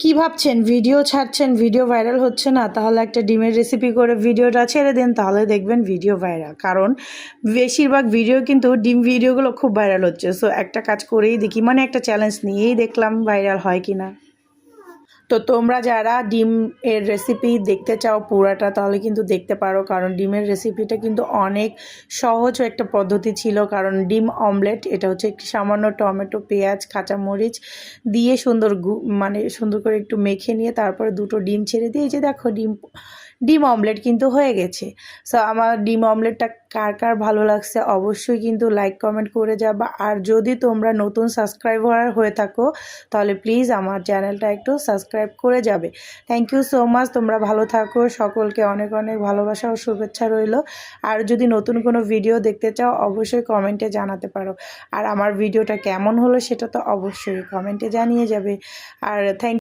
কি ভাবছেন ভিডিও ছাড়ছেন ভিডিও ভাইরাল হচ্ছে না, তাহলে একটা ডিমের রেসিপি করে ভিডিওটা ছেড়ে দেন, তাহলে দেখবেন ভিডিও ভাইরাল। কারণ বেশিরভাগ ভিডিও কিন্তু ডিম ভিডিওগুলো খুব ভাইরাল হচ্ছে। সো একটা কাজ করেই দেখি, মানে একটা চ্যালেঞ্জ নিয়েই দেখলাম ভাইরাল হয় কি না। তো তোমরা যারা ডিম এর রেসিপি দেখতে চাও পুরাটা, তাহলে কিন্তু দেখতে পারো, কারণ ডিমের রেসিপিটা কিন্তু অনেক সহজ একটা পদ্ধতি ছিল। কারণ ডিম অমলেট এটা হচ্ছে একটি সামান্য টমেটো, পেঁয়াজ, কাঁচামরিচ দিয়ে মানে সুন্দর করে একটু মেখে নিয়ে তারপরে দুটো ডিম ছেড়ে দিয়ে, এই যে দেখো ডিম ডিম অমলেট কিন্তু হয়ে গেছে। সো আমার ডিম অমলেটটা কার কার ভালো লাগছে অবশ্যই কিন্তু লাইক কমেন্ট করে যাবা। আর যদি তোমরা নতুন সাবস্ক্রাইবার হয়ে থাকো, তাহলে প্লিজ আমার চ্যানেলটা একটু সাবস্ক্রাইব করে যাবে। Thank you so much. তোমরা ভালো থাকো, সকলকে অনেক অনেক ভালোবাসা ও শুভেচ্ছা রইল। আর যদি নতুন কোনো ভিডিও দেখতে চাও অবশ্যই কমেন্টে জানাতে পারো। আর আমার ভিডিওটা কেমন হলো সেটা তো অবশ্যই কমেন্টে জানিয়ে যাবে। আর থ্যাংক